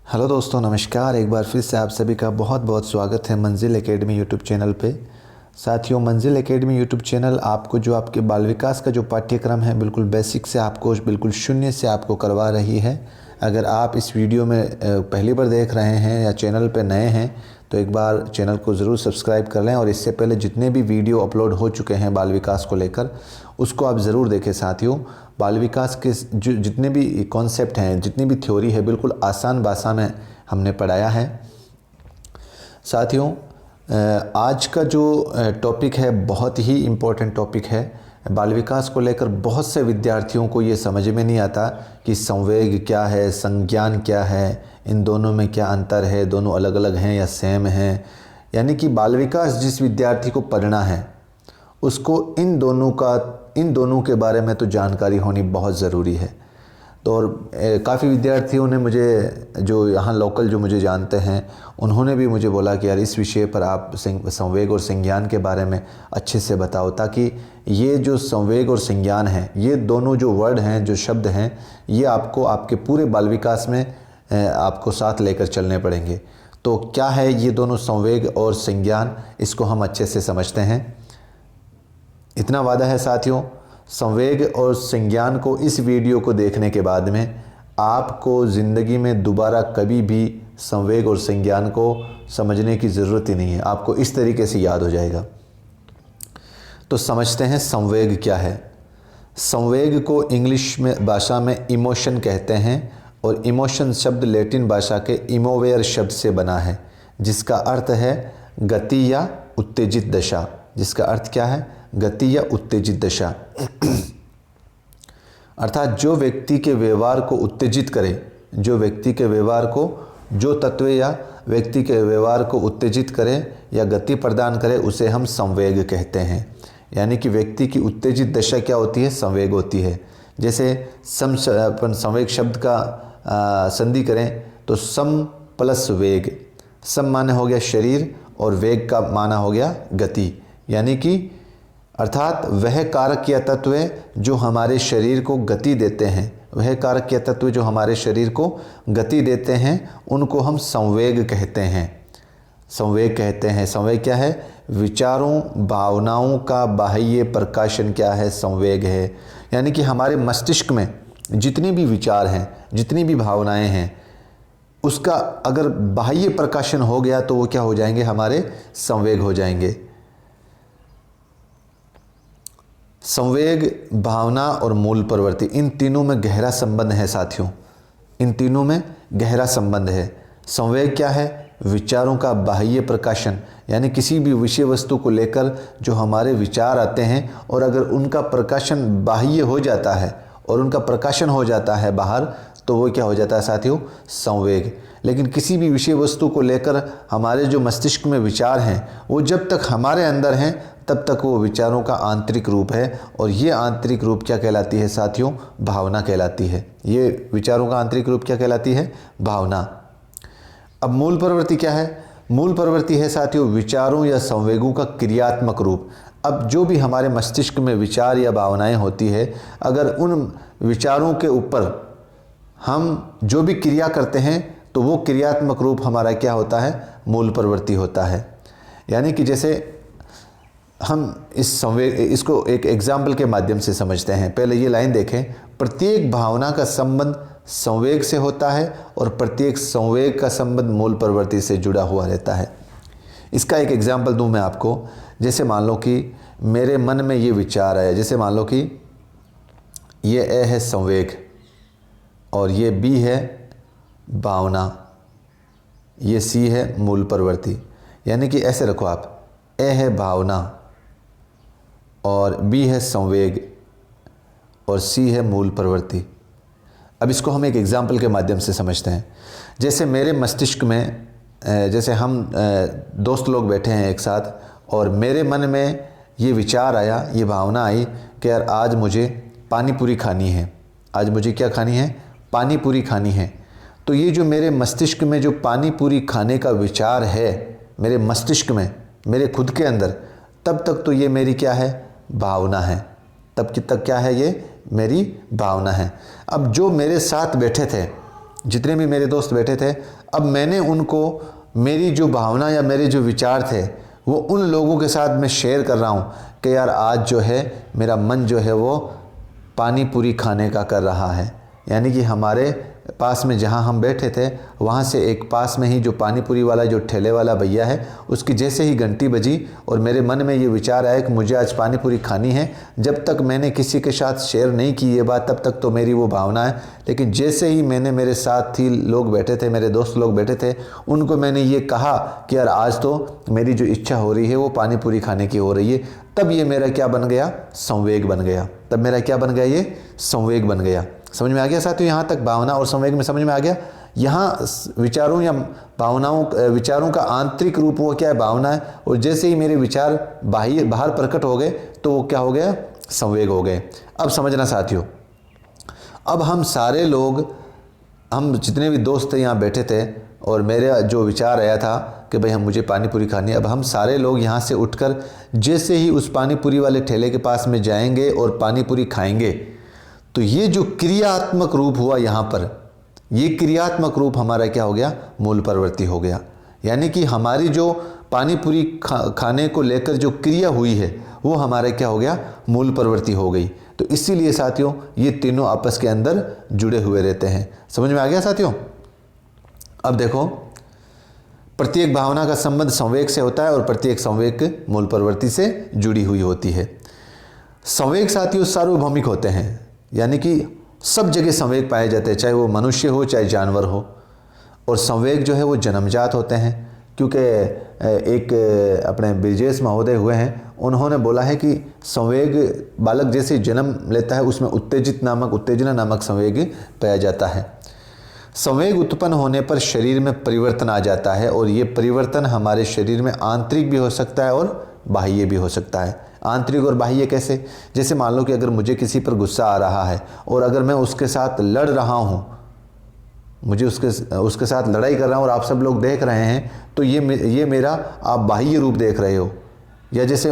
Hello दोस्तों, नमस्कार। एक बार फिर से आप सभी का बहुत बहुत स्वागत है मंजिल एकेडमी यूट्यूब चैनल पे। साथियों, मंजिल एकेडमी यूट्यूब चैनल आपको जो आपके बाल विकास का जो पाठ्यक्रम है बिल्कुल बेसिक से आपको बिल्कुल शून्य से आपको करवा रही है। अगर आप इस वीडियो में पहली बार देख रहे हैं या चैनल पे नए हैं तो एक बार चैनल को ज़रूर सब्सक्राइब कर लें और इससे पहले जितने भी वीडियो अपलोड हो चुके हैं बाल विकास को लेकर उसको आप ज़रूर देखें। साथियों, बाल विकास के जो जितने भी कॉन्सेप्ट हैं, जितनी भी थ्योरी है, बिल्कुल आसान भाषा में हमने पढ़ाया है। साथियों, आज का जो टॉपिक है बहुत ही इम्पोर्टेंट टॉपिक है। बाल विकास को लेकर बहुत से विद्यार्थियों को ये समझ में नहीं आता कि संवेग क्या है, संज्ञान क्या है, इन दोनों में क्या अंतर है, दोनों अलग अलग हैं या सेम हैं। यानी कि बाल विकास जिस विद्यार्थी को पढ़ना है उसको इन दोनों के बारे में तो जानकारी होनी बहुत ज़रूरी है। तो और काफ़ी विद्यार्थियों ने मुझे, जो यहाँ लोकल जो मुझे जानते हैं, उन्होंने भी मुझे बोला कि यार इस विषय पर आप संवेग और संज्ञान के बारे में अच्छे से बताओ, ताकि ये जो संवेग और संज्ञान है, ये दोनों जो वर्ड हैं, जो शब्द हैं, ये आपको आपके पूरे बाल विकास में आपको साथ लेकर चलने पड़ेंगे। तो क्या है ये दोनों संवेग और संज्ञान, इसको हम अच्छे से समझते हैं। इतना वादा है साथियों, संवेग और संज्ञान को इस वीडियो को देखने के बाद में आपको ज़िंदगी में दोबारा कभी भी संवेग और संज्ञान को समझने की ज़रूरत ही नहीं है, आपको इस तरीके से याद हो जाएगा। तो समझते हैं संवेग क्या है। संवेग को इंग्लिश में भाषा में इमोशन कहते हैं और इमोशन शब्द लैटिन भाषा के इमोवेयर शब्द से बना है, जिसका अर्थ है गति या उत्तेजित दशा। जिसका अर्थ क्या है? गति या उत्तेजित दशा। अर्थात जो व्यक्ति के व्यवहार को उत्तेजित करे, जो व्यक्ति के व्यवहार को, जो तत्व या व्यक्ति के व्यवहार को उत्तेजित करे या गति प्रदान करे, उसे हम संवेग कहते हैं। यानी कि व्यक्ति की उत्तेजित दशा क्या होती है? संवेग होती है। जैसे अपन संवेग शब्द का संधि करें तो सम प्लस वेग। सम माने हो गया शरीर और वेग का माना हो गया गति। यानी कि अर्थात वह कारक या तत्व जो हमारे शरीर को गति देते हैं, वह कारक या तत्व जो हमारे शरीर को गति देते हैं, उनको हम संवेग कहते हैं। संवेग कहते हैं। संवेग क्या है? विचारों भावनाओं का बाह्य प्रकाशन क्या है? संवेग है। यानी कि हमारे मस्तिष्क में जितनी भी विचार हैं, जितनी भी भावनाएं हैं, उसका अगर बाह्य प्रकाशन हो गया तो वो क्या हो जाएंगे? हमारे संवेग हो जाएंगे। संवेग, भावना और मूल प्रवृत्ति, इन तीनों में गहरा संबंध है साथियों। इन तीनों में गहरा संबंध है। संवेग क्या है? विचारों का बाह्य प्रकाशन। यानी किसी भी विषय वस्तु को लेकर जो हमारे विचार आते हैं और अगर उनका प्रकाशन बाह्य हो जाता है और उनका प्रकाशन हो जाता है बाहर, तो वो क्या हो जाता है साथियों? संवेग। लेकिन किसी भी विषय वस्तु को लेकर हमारे जो मस्तिष्क में विचार हैं, वो जब तक हमारे अंदर हैं तब तक वो विचारों का आंतरिक रूप है, और ये आंतरिक रूप क्या कहलाती है साथियों? भावना कहलाती है। ये विचारों का आंतरिक रूप क्या कहलाती है? भावना। अब मूल प्रवृत्ति क्या है? मूल प्रवृत्ति है साथियों विचारों या संवेगों का क्रियात्मक रूप। अब जो भी हमारे मस्तिष्क में विचार या भावनाएं होती है, अगर उन विचारों के ऊपर हम जो भी क्रिया करते हैं तो वो क्रियात्मक रूप हमारा क्या होता है? मूल प्रवृत्ति होता है। यानी कि जैसे हम इसको एक एग्जाम्पल के माध्यम से समझते हैं। पहले ये लाइन देखें, प्रत्येक भावना का संबंध संवेग से होता है और प्रत्येक संवेग का संबंध मूल प्रवृत्ति से जुड़ा हुआ रहता है। इसका एक एग्जाम्पल दूं मैं आपको। जैसे मान लो कि मेरे मन में ये विचार आया, जैसे मान लो कि ये ए है संवेग और ये बी है भावना, ये सी है मूल प्रवृत्ति। यानी कि ऐसे रखो आप, ए है भावना और बी है संवेग और सी है मूल प्रवृत्ति। अब इसको हम एक एग्जाम्पल के माध्यम से समझते हैं। जैसे मेरे मस्तिष्क में, जैसे हम दोस्त लोग बैठे हैं एक साथ और मेरे मन में ये विचार आया, ये भावना आई कि यार आज मुझे पानी पूरी खानी है। आज मुझे क्या खानी है? पानी पूरी खानी है। तो ये जो मेरे मस्तिष्क में जो पानी पूरी खाने का विचार है, मेरे मस्तिष्क में, मेरे खुद के अंदर, तब तक तो ये मेरी क्या है? भावना है। तब तक क्या है? ये मेरी भावना है। अब जो मेरे साथ बैठे थे, जितने भी मेरे दोस्त बैठे थे, अब मैंने उनको मेरी जो भावना या मेरे जो विचार थे वो उन लोगों के साथ मैं शेयर कर रहा हूँ कि यार आज जो है मेरा मन जो है वो पानी पूरी खाने का कर रहा है। यानी कि हमारे पास में जहाँ हम बैठे थे वहाँ से एक पास में ही जो पानी पूरी वाला जो ठेले वाला भैया है, उसकी जैसे ही घंटी बजी और मेरे मन में ये विचार आया कि मुझे आज पानी पूरी खानी है। जब तक मैंने किसी के साथ शेयर नहीं की ये बात, तब तक तो मेरी वो भावना है, लेकिन जैसे ही मैंने, मेरे साथ ही लोग बैठे थे, मेरे दोस्त लोग बैठे थे, उनको मैंने ये कहा कि यार आज तो मेरी जो इच्छा हो रही है वो पानी पूरी खाने की हो रही है, तब ये मेरा क्या बन गया? संवेग बन गया। तब मेरा क्या बन गया? ये संवेग बन गया। समझ में आ गया साथियों? यहाँ तक भावना और संवेग में समझ में आ गया। यहाँ विचारों या भावनाओं, विचारों का आंतरिक रूप वो क्या है? भावना है। और जैसे ही मेरे विचार बाहर प्रकट हो गए तो वो क्या हो गया? संवेग हो गए। अब समझना साथियों, अब हम सारे लोग, हम जितने भी दोस्त थे यहाँ बैठे थे और मेरा जो विचार आया था कि भाई मुझे पानी पूरी खानी है, अब हम सारे लोग यहाँ से उठकर जैसे ही उस पानी पूरी वाले ठेले के पास में जाएंगे और पानी पूरी खाएंगे, तो ये जो क्रियात्मक रूप हुआ यहाँ पर, ये क्रियात्मक रूप हमारा क्या हो गया? मूल प्रवृत्ति हो गया। यानी कि हमारी जो पानी पूरी खाने को लेकर जो क्रिया हुई है वो हमारा क्या हो गया? मूल प्रवृत्ति हो गई। तो इसीलिए साथियों ये तीनों आपस के अंदर जुड़े हुए रहते हैं। समझ में आ गया साथियों? अब देखो, प्रत्येक भावना का संबंध संवेग से होता है और प्रत्येक संवेग मूल प्रवृत्ति से जुड़ी हुई होती है। संवेग साथियों सार्वभौमिक होते हैं, यानी कि सब जगह संवेग पाए जाते हैं, चाहे वो मनुष्य हो चाहे जानवर हो। और संवेग जो है वो जन्मजात होते हैं, क्योंकि एक अपने ब्रिजेश महोदय हुए हैं, उन्होंने बोला है कि संवेग बालक जैसे जन्म लेता है उसमें उत्तेजना नामक संवेग पाया जाता है। संवेग उत्पन्न होने पर शरीर में परिवर्तन आ जाता है और ये परिवर्तन हमारे शरीर में आंतरिक भी हो सकता है और बाह्य भी हो सकता है। आंतरिक और बाह्य कैसे? जैसे मान लो कि अगर मुझे किसी पर गुस्सा आ रहा है और अगर मैं उसके साथ लड़ रहा हूँ, मुझे उसके साथ लड़ाई कर रहा हूँ और आप सब लोग देख रहे हैं, तो ये मेरा आप बाह्य रूप देख रहे हो। या जैसे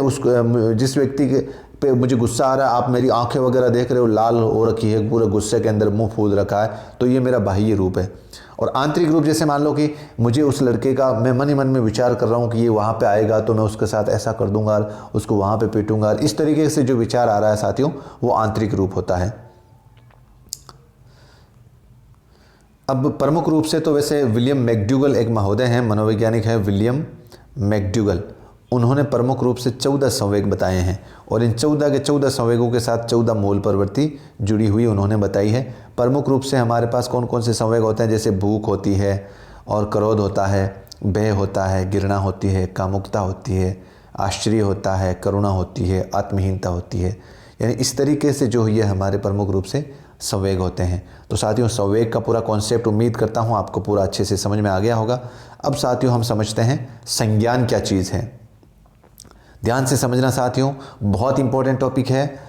जिस व्यक्ति के पे मुझे गुस्सा आ रहा है, आप मेरी आंखें वगैरह देख रहे हो, लाल हो रखी है, पूरे गुस्से के अंदर मुंह फूल रखा है, तो ये मेरा बाह्य रूप है। और आंतरिक रूप, जैसे मान लो कि मुझे उस लड़के का, मैं मन ही मन में विचार कर रहा हूँ कि ये वहाँ पे आएगा तो मैं उसके साथ ऐसा कर दूंगा, उसको वहाँ पे पीटूंगा, इस तरीके से जो विचार आ रहा है साथियों, वो आंतरिक रूप होता है। अब प्रमुख रूप से तो वैसे विलियम मैकडूगल एक महोदय हैं, मनोवैज्ञानिक है विलियम मैकडूगल, उन्होंने प्रमुख रूप से 14 संवेग बताए हैं और इन 14 के 14 संवेगों के साथ 14 मूल प्रवृत्ति जुड़ी हुई उन्होंने बताई है। प्रमुख रूप से हमारे पास कौन कौन से संवेग होते हैं? जैसे भूख होती है और क्रोध होता है, भय होता है, घृणा होती है, कामुकता होती है, आश्चर्य होता है, करुणा होती है, आत्महीनता होती है। यानी इस तरीके से जो ये हमारे प्रमुख रूप से संवेग होते हैं। तो साथियों संवेग का पूरा कॉन्सेप्ट उम्मीद करता हूँ आपको पूरा अच्छे से समझ में आ गया होगा। अब साथियों हम समझते हैं संज्ञान क्या चीज़ है। ध्यान से समझना साथियों, बहुत इंपॉर्टेंट टॉपिक है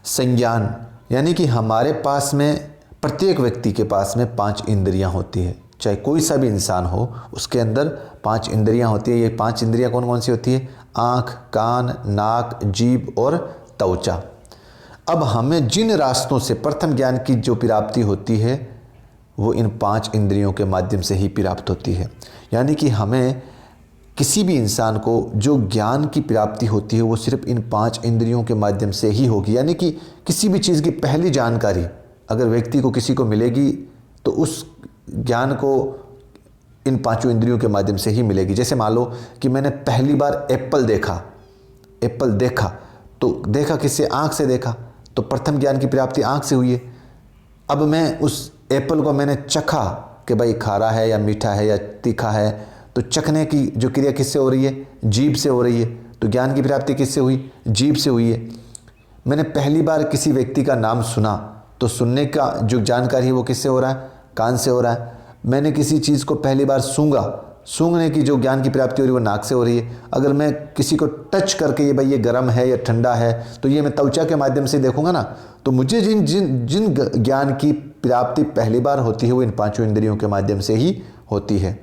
संज्ञान। यानी कि हमारे पास में, प्रत्येक व्यक्ति के पास में 5 इंद्रियां होती है, चाहे कोई सा भी इंसान हो उसके अंदर 5 इंद्रियां होती है। ये 5 इंद्रियां कौन कौन सी होती है? आँख, कान, नाक, जीभ और त्वचा। अब हमें जिन रास्तों से प्रथम ज्ञान की जो प्राप्ति होती है वो इन 5 इंद्रियों के माध्यम से ही प्राप्त होती है। यानी कि हमें, किसी भी इंसान को जो ज्ञान की प्राप्ति होती है वो सिर्फ इन 5 इंद्रियों के माध्यम से ही होगी। यानी कि किसी भी चीज़ की पहली जानकारी अगर व्यक्ति को किसी को मिलेगी तो उस ज्ञान को इन 5 इंद्रियों के माध्यम से ही मिलेगी। जैसे मान लो कि मैंने पहली बार एप्पल देखा तो देखा किससे? आँख से देखा, तो प्रथम ज्ञान की प्राप्ति आँख से हुई है। अब मैं उस एप्पल को मैंने चखा कि भाई खारा है या मीठा है या तीखा है, तो चखने की जो क्रिया किससे हो रही है? जीभ से हो रही है। तो ज्ञान की प्राप्ति किससे हुई? जीभ से हुई है। मैंने पहली बार किसी व्यक्ति का नाम सुना तो सुनने का जो जानकारी है वो किससे हो रहा है? कान से हो रहा है। मैंने किसी चीज़ को पहली बार सूंघने की जो ज्ञान की प्राप्ति हो रही है वो नाक से हो रही है। अगर मैं किसी को टच करके ये भाई ये गर्म है या ठंडा है तो ये मैं त्वचा के माध्यम से देखूंगा ना। तो मुझे जिन ज्ञान की प्राप्ति पहली बार होती है वो इन 5 इंद्रियों के माध्यम से ही होती है।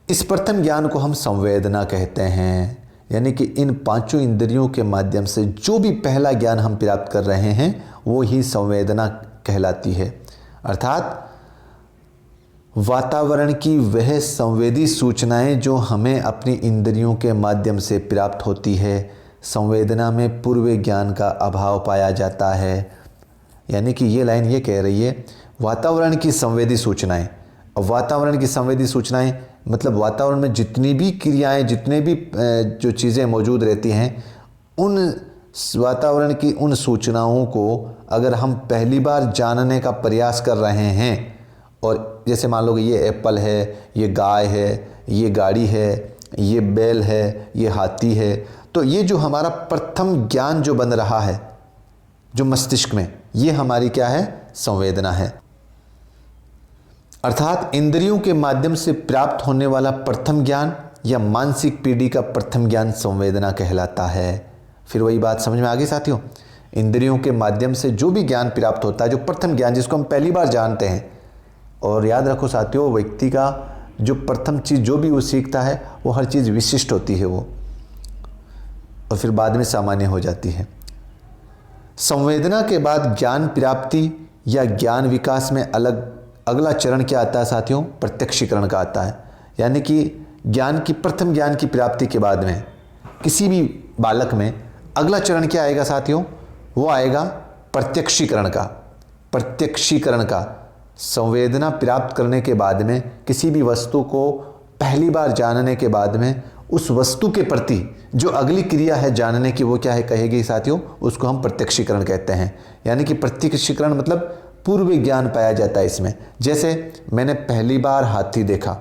इस प्रथम ज्ञान को हम संवेदना कहते हैं। यानी कि इन 5 इंद्रियों के माध्यम से जो भी पहला ज्ञान हम प्राप्त कर रहे हैं वो ही संवेदना कहलाती है। अर्थात वातावरण की वह संवेदी सूचनाएं जो हमें अपनी इंद्रियों के माध्यम से प्राप्त होती है। संवेदना में पूर्व ज्ञान का अभाव पाया जाता है। यानी कि ये लाइन ये कह रही है वातावरण की संवेदी सूचनाएं। अब वातावरण की संवेदी सूचनाएं मतलब वातावरण में जितनी भी क्रियाएं, जितने भी जो चीज़ें मौजूद रहती हैं, उन वातावरण की उन सूचनाओं को अगर हम पहली बार जानने का प्रयास कर रहे हैं, और जैसे मान लो कि ये एप्पल है, ये गाय है, ये गाड़ी है, ये बैल है, ये हाथी है, तो ये जो हमारा प्रथम ज्ञान जो बन रहा है जो मस्तिष्क में, ये हमारी क्या है? संवेदना है। अर्थात इंद्रियों के माध्यम से प्राप्त होने वाला प्रथम ज्ञान या मानसिक पीढ़ी का प्रथम ज्ञान संवेदना कहलाता है। फिर वही बात समझ में आ गई साथियों? इंद्रियों के माध्यम से जो भी ज्ञान प्राप्त होता है, जो प्रथम ज्ञान जिसको हम पहली बार जानते हैं, और याद रखो साथियों, व्यक्ति का जो प्रथम चीज़ जो भी वो सीखता है वो हर चीज़ विशिष्ट होती है वो, और फिर बाद में सामान्य हो जाती है। संवेदना के बाद ज्ञान प्राप्ति या ज्ञान विकास में अगला चरण क्या आता है साथियों? प्रत्यक्षीकरण का आता है। यानी कि प्रथम ज्ञान की प्राप्ति के बाद में किसी भी बालक में अगला चरण क्या आएगा साथियों? वो आएगा प्रत्यक्षीकरण का। प्रत्यक्षीकरण का संवेदना प्राप्त करने के बाद में, किसी भी वस्तु को पहली बार जानने के बाद में, उस वस्तु के प्रति जो अगली क्रिया है जानने की, वो क्या है कहेगी साथियों? उसको हम प्रत्यक्षीकरण कहते हैं। यानी कि प्रत्यक्षीकरण मतलब पूर्व ज्ञान पाया जाता है इसमें। जैसे मैंने पहली बार हाथी देखा,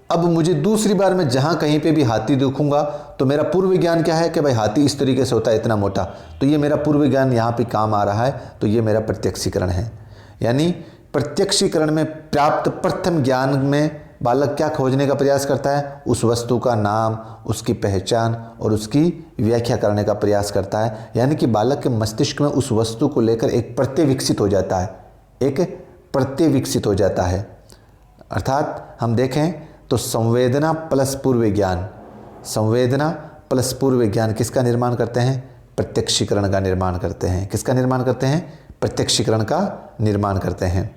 अब मुझे दूसरी बार मैं जहाँ कहीं पे भी हाथी देखूंगा तो मेरा पूर्व ज्ञान क्या है कि भाई हाथी इस तरीके से होता है, इतना मोटा, तो ये मेरा पूर्व ज्ञान यहाँ पे काम आ रहा है, तो ये मेरा प्रत्यक्षीकरण है। यानी प्रत्यक्षीकरण में प्राप्त प्रथम ज्ञान में बालक क्या खोजने का प्रयास करता है? उस वस्तु का नाम, उसकी पहचान और उसकी व्याख्या करने का प्रयास करता है। यानी कि बालक के मस्तिष्क में उस वस्तु को लेकर एक प्रत्यय विकसित हो जाता है, एक प्रत्यय विकसित हो जाता है। अर्थात हम देखें तो संवेदना प्लस पूर्व ज्ञान, संवेदना प्लस पूर्व ज्ञान किसका निर्माण करते हैं? प्रत्यक्षीकरण का निर्माण करते हैं। किसका निर्माण करते हैं? प्रत्यक्षीकरण का निर्माण करते हैं।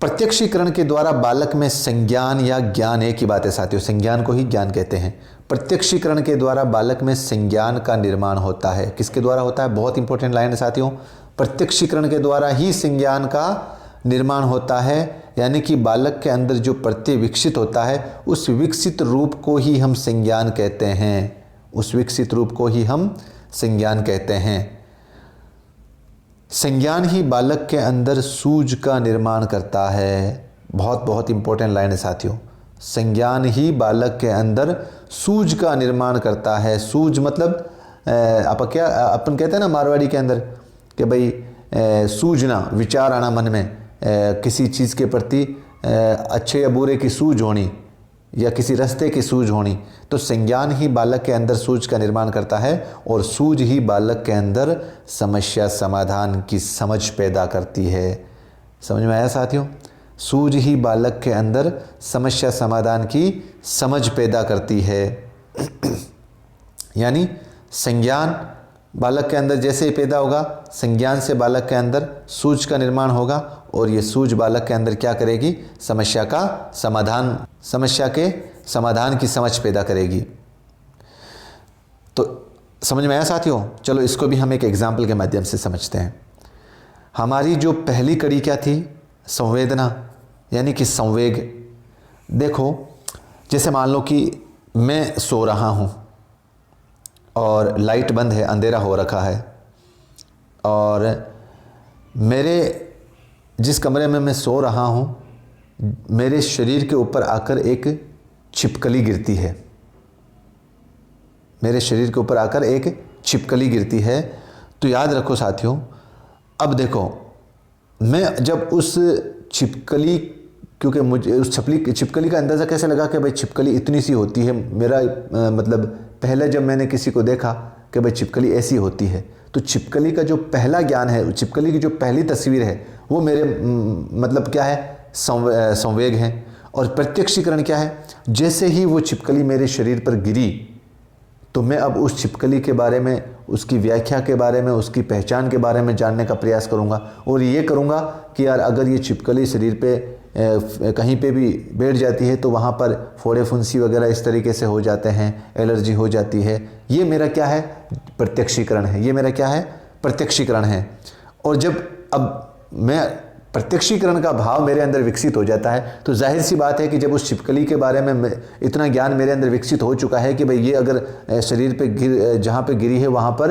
प्रत्यक्षीकरण के द्वारा बालक में संज्ञान या ज्ञान, एक ही बात है साथियों, संज्ञान को ही ज्ञान कहते हैं। प्रत्यक्षीकरण के द्वारा बालक में संज्ञान का निर्माण होता है। किसके द्वारा होता है? बहुत इंपॉर्टेंट लाइन है साथियों, प्रत्यक्षीकरण के द्वारा ही संज्ञान का निर्माण होता है। यानी कि बालक के अंदर जो प्रत्यय विकसित होता है, उस विकसित रूप को ही हम संज्ञान कहते हैं। उस विकसित रूप को ही हम संज्ञान कहते हैं। संज्ञान ही बालक के अंदर सूझ का निर्माण करता है। बहुत बहुत इंपॉर्टेंट लाइन है साथियों, संज्ञान ही बालक के अंदर सूझ का निर्माण करता है। सूझ मतलब अपन कहते हैं ना मारवाड़ी के अंदर कि भाई सूझना, विचार आना मन में, किसी चीज़ के प्रति अच्छे या बुरे की सूझ होनी, या किसी रास्ते की सूझ होनी। तो संज्ञान ही बालक के अंदर सूझ का निर्माण करता है, और सूझ ही बालक के अंदर समस्या समाधान की समझ पैदा करती है। समझ में आया साथियों? सूझ ही बालक के अंदर समस्या समाधान की समझ पैदा करती है। यानी संज्ञान बालक के अंदर जैसे ही पैदा होगा, संज्ञान से बालक के अंदर सूझ का निर्माण होगा, और ये सूझ बालक के अंदर क्या करेगी? समस्या के समाधान की समझ पैदा करेगी। तो समझ में आया साथियों? चलो इसको भी हम एक एग्जाम्पल के माध्यम से समझते हैं। हमारी जो पहली कड़ी क्या थी? संवेदना, यानी कि संवेग। देखो, जैसे मान लो कि मैं सो रहा हूँ और लाइट बंद है, अंधेरा हो रखा है, और मेरे जिस कमरे में मैं सो रहा हूँ, मेरे शरीर के ऊपर आकर एक छिपकली गिरती है। मेरे शरीर के ऊपर आकर एक छिपकली गिरती है। तो याद रखो साथियों, अब देखो, मैं जब उस छिपकली, क्योंकि मुझे उस छिपकली का अंदाज़ा कैसे लगा कि भाई छिपकली इतनी सी होती है? मेरा मतलब पहले जब मैंने किसी को देखा कि भाई छिपकली ऐसी होती है, तो छिपकली का जो पहला ज्ञान है, छिपकली की जो पहली तस्वीर है, वो मेरे मतलब क्या है? संवेग है। और प्रत्यक्षीकरण क्या है? जैसे ही वो छिपकली मेरे शरीर पर गिरी, तो मैं अब उस छिपकली के बारे में, उसकी व्याख्या के बारे में, उसकी पहचान के बारे में जानने का प्रयास करूँगा और ये करूँगा कि यार अगर ये छिपकली शरीर पे कहीं पे भी बैठ जाती है तो वहाँ पर फोड़े फुंसी वगैरह इस तरीके से हो जाते हैं, एलर्जी हो जाती है। ये मेरा क्या है? प्रत्यक्षीकरण है। ये मेरा क्या है? प्रत्यक्षीकरण है। और जब अब मैं प्रत्यक्षीकरण का भाव मेरे अंदर विकसित हो जाता है तो जाहिर सी बात है कि जब उस छिपकली के बारे में इतना ज्ञान मेरे अंदर विकसित हो चुका है कि भाई ये अगर शरीर पे जहाँ पे गिरी है वहाँ पर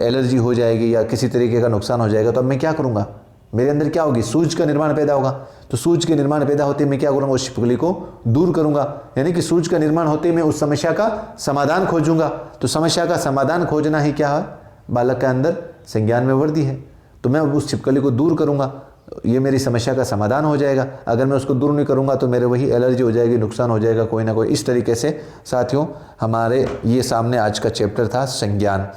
एलर्जी हो जाएगी या किसी तरीके का नुकसान हो जाएगा, तो अब मैं क्या करूँगा? मेरे अंदर क्या होगी? सूझ का निर्माण पैदा होगा। तो सूझ के निर्माण पैदा होते ही मैं क्या करूँगा? उस छिपकली को दूर करूँगा। यानी कि सूझ का निर्माण होते ही मैं उस समस्या का समाधान खोजूंगा। तो समस्या का समाधान खोजना ही क्या है? बालक के अंदर संज्ञान में वृद्धि है। तो मैं उस छिपकली को दूर करूँगा, ये मेरी समस्या का समाधान हो जाएगा। अगर मैं उसको दूर नहीं करूँगा तो मेरे वही एलर्जी हो जाएगी, नुकसान हो जाएगा कोई ना कोई। इस तरीके से साथियों हमारे ये सामने आज का चैप्टर था संज्ञान।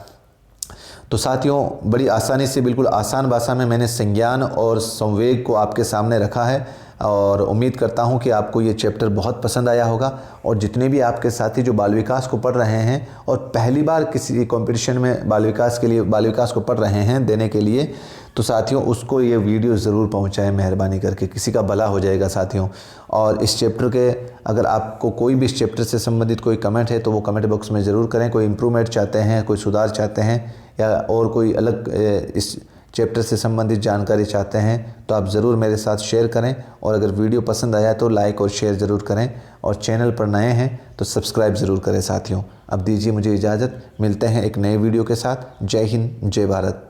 तो साथियों बड़ी आसानी से, बिल्कुल आसान भाषा में मैंने संज्ञान और संवेग को आपके सामने रखा है और उम्मीद करता हूं कि आपको ये चैप्टर बहुत पसंद आया होगा। और जितने भी आपके साथी जो बाल विकास को पढ़ रहे हैं और पहली बार किसी कंपटीशन में बाल विकास को पढ़ रहे हैं देने के लिए, तो साथियों उसको ये वीडियो ज़रूर पहुंचाएं मेहरबानी करके, किसी का भला हो जाएगा साथियों। और इस चैप्टर के अगर आपको कोई भी इस चैप्टर से संबंधित कोई कमेंट है तो वो कमेंट बॉक्स में ज़रूर करें। कोई इम्प्रूवमेंट चाहते हैं, कोई सुधार चाहते हैं या और कोई अलग इस चैप्टर से संबंधित जानकारी चाहते हैं तो आप ज़रूर मेरे साथ शेयर करें। और अगर वीडियो पसंद आया तो लाइक और शेयर ज़रूर करें और चैनल पर नए हैं तो सब्सक्राइब ज़रूर करें साथियों। अब दीजिए मुझे इजाज़त, मिलते हैं एक नए वीडियो के साथ। जय हिंद, जय भारत।